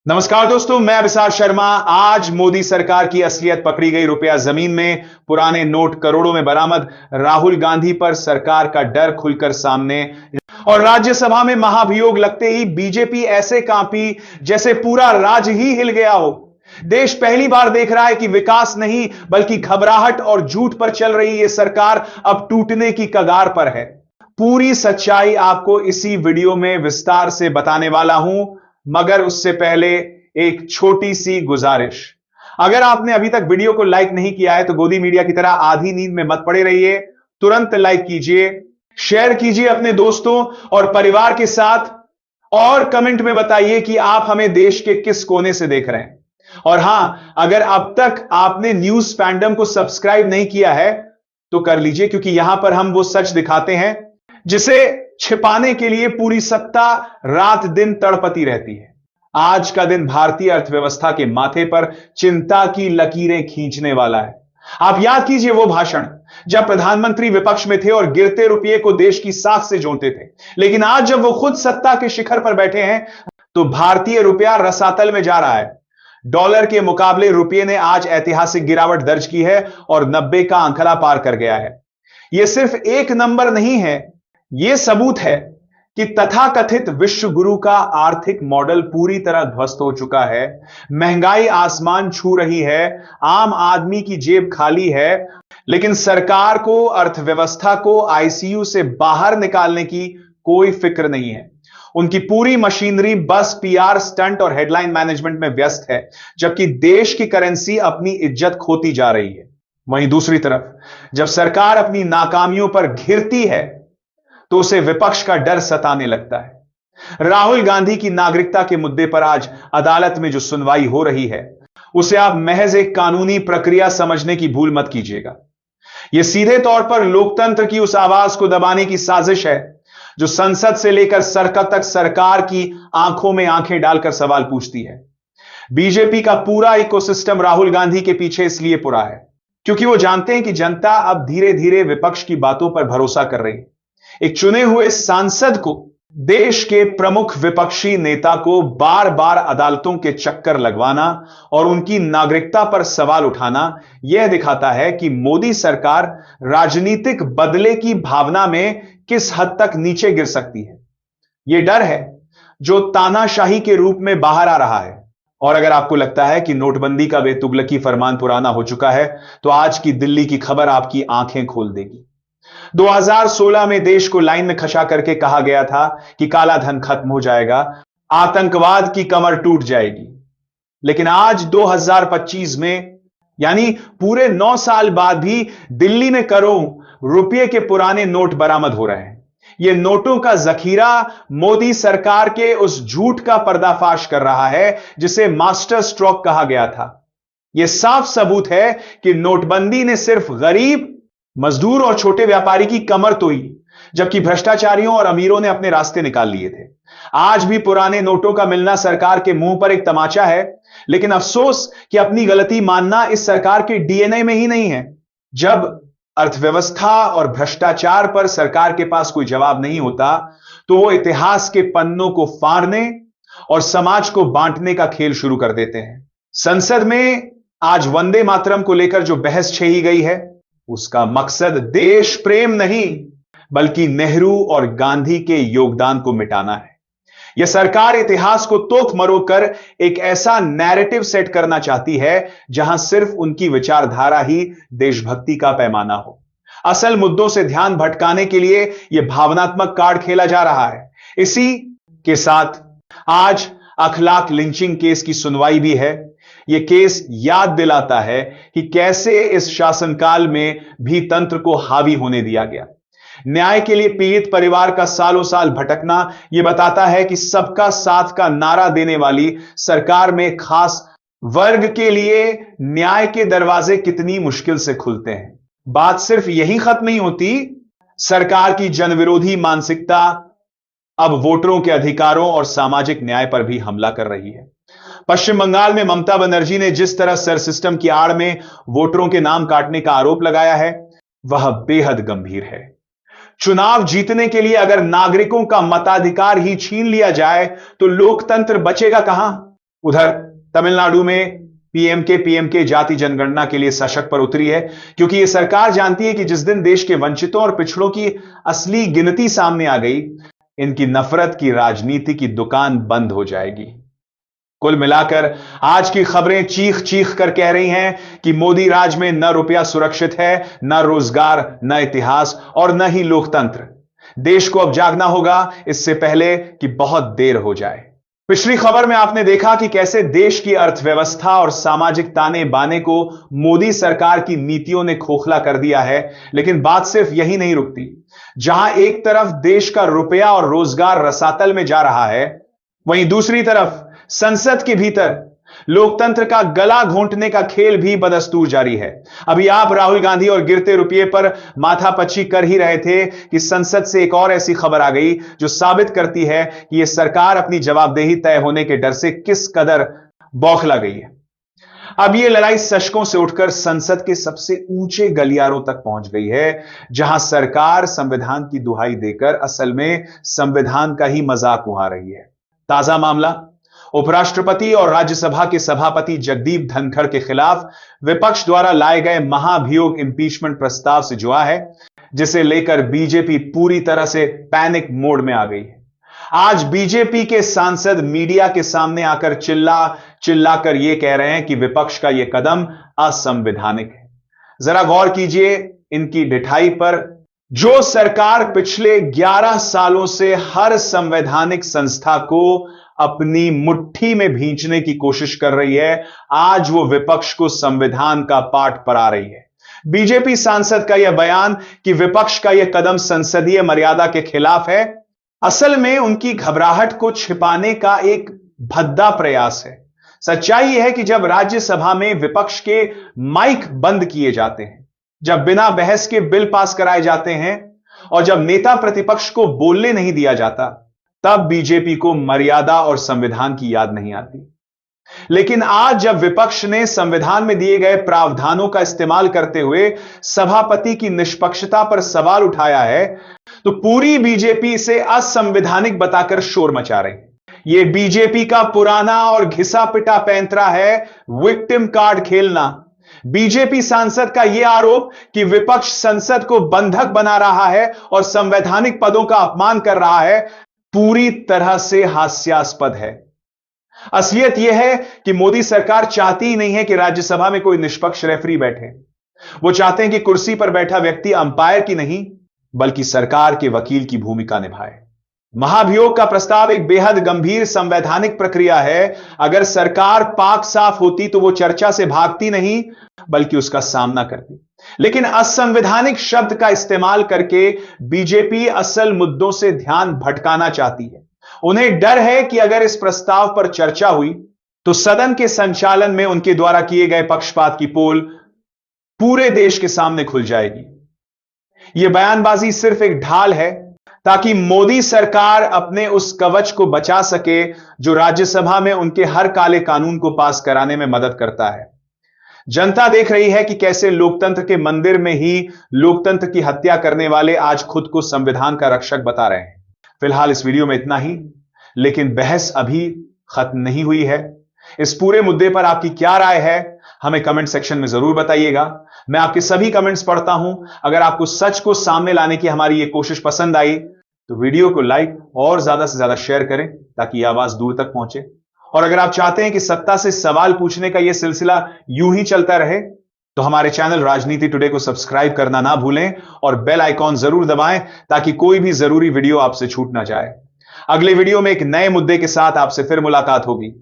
नमस्कार दोस्तों, मैं विशाल शर्मा। आज मोदी सरकार की असलियत पकड़ी गई, रुपया जमीन में, पुराने नोट करोड़ों में बरामद, राहुल गांधी पर सरकार का डर खुलकर सामने और राज्यसभा में महाभियोग लगते ही बीजेपी ऐसे कांपी जैसे पूरा राज्य ही हिल गया हो। देश पहली बार देख रहा है कि विकास नहीं बल्कि घबराहट और झूठ पर चल रही यह सरकार अब टूटने की कगार पर है। पूरी सच्चाई आपको इसी वीडियो में विस्तार से बताने वाला हूं, मगर उससे पहले एक छोटी सी गुजारिश। अगर आपने अभी तक वीडियो को लाइक नहीं किया है तो गोदी मीडिया की तरह आधी नींद में मत पड़े रहिए। तुरंत लाइक कीजिए, शेयर कीजिए अपने दोस्तों और परिवार के साथ और कमेंट में बताइए कि आप हमें देश के किस कोने से देख रहे हैं। और हां, अगर अब तक आपने न्यूज फैंडम को सब्सक्राइब नहीं किया है तो कर लीजिए, क्योंकि यहां पर हम वो सच दिखाते हैं जिसे छिपाने के लिए पूरी सत्ता रात दिन तड़पती रहती है। आज का दिन भारतीय अर्थव्यवस्था के माथे पर चिंता की लकीरें खींचने वाला है। आप याद कीजिए वो भाषण जब प्रधानमंत्री विपक्ष में थे और गिरते रुपये को देश की साख से जोड़ते थे, लेकिन आज जब वो खुद सत्ता के शिखर पर बैठे हैं तो भारतीय रुपया रसातल में जा रहा है। डॉलर के मुकाबले रुपये ने आज ऐतिहासिक गिरावट दर्ज की है और 90 का आंकड़ा पार कर गया है। यह सिर्फ एक नंबर नहीं है, यह सबूत है कि तथाकथित विश्व गुरु का आर्थिक मॉडल पूरी तरह ध्वस्त हो चुका है। महंगाई आसमान छू रही है, आम आदमी की जेब खाली है, लेकिन सरकार को अर्थव्यवस्था को आईसीयू से बाहर निकालने की कोई फिक्र नहीं है। उनकी पूरी मशीनरी बस पीआर स्टंट और हेडलाइन मैनेजमेंट में व्यस्त है, जबकि देश की करेंसी अपनी इज्जत खोती जा रही है। वहीं दूसरी तरफ जब सरकार अपनी नाकामियों पर घिरती है तो उसे विपक्ष का डर सताने लगता है। राहुल गांधी की नागरिकता के मुद्दे पर आज अदालत में जो सुनवाई हो रही है उसे आप महज एक कानूनी प्रक्रिया समझने की भूल मत कीजिएगा। यह सीधे तौर पर लोकतंत्र की उस आवाज को दबाने की साजिश है जो संसद से लेकर सरकार तक सरकार की आंखों में आंखें डालकर सवाल पूछती है। बीजेपी का पूरा इकोसिस्टम राहुल गांधी के पीछे इसलिए पुरा है क्योंकि वो जानते हैं कि जनता अब धीरे धीरे विपक्ष की बातों पर भरोसा कर रही है। एक चुने हुए सांसद को, देश के प्रमुख विपक्षी नेता को बार बार अदालतों के चक्कर लगवाना और उनकी नागरिकता पर सवाल उठाना यह दिखाता है कि मोदी सरकार राजनीतिक बदले की भावना में किस हद तक नीचे गिर सकती है। यह डर है जो तानाशाही के रूप में बाहर आ रहा है। और अगर आपको लगता है कि नोटबंदी का बेतुगलकी फरमान पुराना हो चुका है तो आज की दिल्ली की खबर आपकी आंखें खोल देगी। 2016 में देश को लाइन में खड़ा करके कहा गया था कि काला धन खत्म हो जाएगा, आतंकवाद की कमर टूट जाएगी। लेकिन आज 2025 में, यानी पूरे 9 साल बाद भी दिल्ली में करोड़ों रुपए के पुराने नोट बरामद हो रहे हैं। यह नोटों का जखीरा मोदी सरकार के उस झूठ का पर्दाफाश कर रहा है जिसे मास्टर स्ट्रोक कहा गया था। यह साफ सबूत है कि नोटबंदी ने सिर्फ गरीब, मजदूर और छोटे व्यापारी की कमर तोड़ी, जबकि भ्रष्टाचारियों और अमीरों ने अपने रास्ते निकाल लिए थे। आज भी पुराने नोटों का मिलना सरकार के मुंह पर एक तमाचा है, लेकिन अफसोस कि अपनी गलती मानना इस सरकार के डीएनए में ही नहीं है। जब अर्थव्यवस्था और भ्रष्टाचार पर सरकार के पास कोई जवाब नहीं होता तो वो इतिहास के पन्नों को फाड़ने और समाज को बांटने का खेल शुरू कर देते हैं। संसद में आज वंदे मातरम को लेकर जो बहस छेड़ी गई है उसका मकसद देश प्रेम नहीं बल्कि नेहरू और गांधी के योगदान को मिटाना है। यह सरकार इतिहास को तोख मरोड़ कर एक ऐसा नैरेटिव सेट करना चाहती है जहां सिर्फ उनकी विचारधारा ही देशभक्ति का पैमाना हो। असल मुद्दों से ध्यान भटकाने के लिए यह भावनात्मक कार्ड खेला जा रहा है। इसी के साथ आज अखलाक लिंचिंग केस की सुनवाई भी है। यह केस याद दिलाता है कि कैसे इस शासनकाल में भी तंत्र को हावी होने दिया गया। न्याय के लिए पीड़ित परिवार का सालों साल भटकना यह बताता है कि सबका साथ का नारा देने वाली सरकार में खास वर्ग के लिए न्याय के दरवाजे कितनी मुश्किल से खुलते हैं। बात सिर्फ यही खत्म नहीं होती, सरकार की जनविरोधी मानसिकता अब वोटरों के अधिकारों और सामाजिक न्याय पर भी हमला कर रही है। पश्चिम बंगाल में ममता बनर्जी ने जिस तरह सर सिस्टम की आड़ में वोटरों के नाम काटने का आरोप लगाया है वह बेहद गंभीर है। चुनाव जीतने के लिए अगर नागरिकों का मताधिकार ही छीन लिया जाए तो लोकतंत्र बचेगा कहां। उधर तमिलनाडु में पीएमके जाति जनगणना के लिए सशक पर उतरी है, क्योंकि यह सरकार जानती है कि जिस दिन देश के वंचितों और पिछड़ों की असली गिनती सामने आ गई, इनकी नफरत की राजनीति की दुकान बंद हो जाएगी। कुल मिलाकर आज की खबरें चीख चीख कर कह रही हैं कि मोदी राज में न रुपया सुरक्षित है, न रोजगार, न इतिहास और न ही लोकतंत्र। देश को अब जागना होगा, इससे पहले कि बहुत देर हो जाए। पिछली खबर में आपने देखा कि कैसे देश की अर्थव्यवस्था और सामाजिक ताने बाने को मोदी सरकार की नीतियों ने खोखला कर दिया है। लेकिन बात सिर्फ यही नहीं रुकती। जहां एक तरफ देश का रुपया और रोजगार रसातल में जा रहा है, वहीं दूसरी तरफ संसद के भीतर लोकतंत्र का गला घोंटने का खेल भी बदस्तूर जारी है। अभी आप राहुल गांधी और गिरते रुपये पर माथापच्ची कर ही रहे थे कि संसद से एक और ऐसी खबर आ गई जो साबित करती है कि यह सरकार अपनी जवाबदेही तय होने के डर से किस कदर बौखला गई है। अब यह लड़ाई सशकों से उठकर संसद के सबसे ऊंचे गलियारों तक पहुंच गई है, जहां सरकार संविधान की दुहाई देकर असल में संविधान का ही मजाक उड़ा रही है। ताजा मामला उपराष्ट्रपति और राज्यसभा के सभापति जगदीप धनखड़ के खिलाफ विपक्ष द्वारा लाए गए महाभियोग इंपीचमेंट प्रस्ताव से जुड़ा है, जिसे लेकर बीजेपी पूरी तरह से पैनिक मोड में आ गई है। आज बीजेपी के सांसद मीडिया के सामने आकर चिल्लाकर यह कह रहे हैं कि विपक्ष का यह कदम असंवैधानिक है। जरा गौर कीजिए इनकी ढिठाई पर। जो सरकार पिछले 11 सालों से हर संवैधानिक संस्था को अपनी मुट्ठी में भींचने की कोशिश कर रही है, आज वो विपक्ष को संविधान का पाठ पढ़ा रही है। बीजेपी सांसद का यह बयान कि विपक्ष का यह कदम संसदीय मर्यादा के खिलाफ है, असल में उनकी घबराहट को छिपाने का एक भद्दा प्रयास है। सच्चाई यह है कि जब राज्यसभा में विपक्ष के माइक बंद किए जाते हैं, जब बिना बहस के बिल पास कराए जाते हैं और जब नेता प्रतिपक्ष को बोलने नहीं दिया जाता, तब बीजेपी को मर्यादा और संविधान की याद नहीं आती। लेकिन आज जब विपक्ष ने संविधान में दिए गए प्रावधानों का इस्तेमाल करते हुए सभापति की निष्पक्षता पर सवाल उठाया है, तो पूरी बीजेपी इसे असंवैधानिक बताकर शोर मचा रही है। यह बीजेपी का पुराना और घिसा पिटा पैंतरा है, विक्टिम कार्ड खेलना। बीजेपी सांसद का यह आरोप कि विपक्ष संसद को बंधक बना रहा है और संवैधानिक पदों का अपमान कर रहा है, पूरी तरह से हास्यास्पद है। असलियत यह है कि मोदी सरकार चाहती ही नहीं है कि राज्यसभा में कोई निष्पक्ष रेफरी बैठे। वो चाहते हैं कि कुर्सी पर बैठा व्यक्ति अंपायर की नहीं, बल्कि सरकार के वकील की भूमिका निभाए। महाभियोग का प्रस्ताव एक बेहद गंभीर संवैधानिक प्रक्रिया है। अगर सरकार पाक साफ होती तो वो चर्चा से भागती नहीं, बल्कि उसका सामना करती। लेकिन असंवैधानिक शब्द का इस्तेमाल करके बीजेपी असल मुद्दों से ध्यान भटकाना चाहती है। उन्हें डर है कि अगर इस प्रस्ताव पर चर्चा हुई तो सदन के संचालन में उनके द्वारा किए गए पक्षपात की पोल पूरे देश के सामने खुल जाएगी। यह बयानबाजी सिर्फ एक ढाल है ताकि मोदी सरकार अपने उस कवच को बचा सके जो राज्यसभा में उनके हर काले कानून को पास कराने में मदद करता है। जनता देख रही है कि कैसे लोकतंत्र के मंदिर में ही लोकतंत्र की हत्या करने वाले आज खुद को संविधान का रक्षक बता रहे हैं। फिलहाल इस वीडियो में इतना ही, लेकिन बहस अभी खत्म नहीं हुई है। इस पूरे मुद्दे पर आपकी क्या राय है, हमें कमेंट सेक्शन में जरूर बताइएगा। मैं आपके सभी कमेंट्स पढ़ता हूं। अगर आपको सच को सामने लाने की हमारी ये कोशिश पसंद आई तो वीडियो को लाइक और ज्यादा से ज्यादा शेयर करें ताकि यह आवाज दूर तक पहुंचे। और अगर आप चाहते हैं कि सत्ता से सवाल पूछने का यह सिलसिला यूं ही चलता रहे तो हमारे चैनल राजनीति टुडे को सब्सक्राइब करना ना भूलें और बेल आइकॉन जरूर दबाएं ताकि कोई भी जरूरी वीडियो आपसे छूट ना जाए। अगले वीडियो में एक नए मुद्दे के साथ आपसे फिर मुलाकात होगी।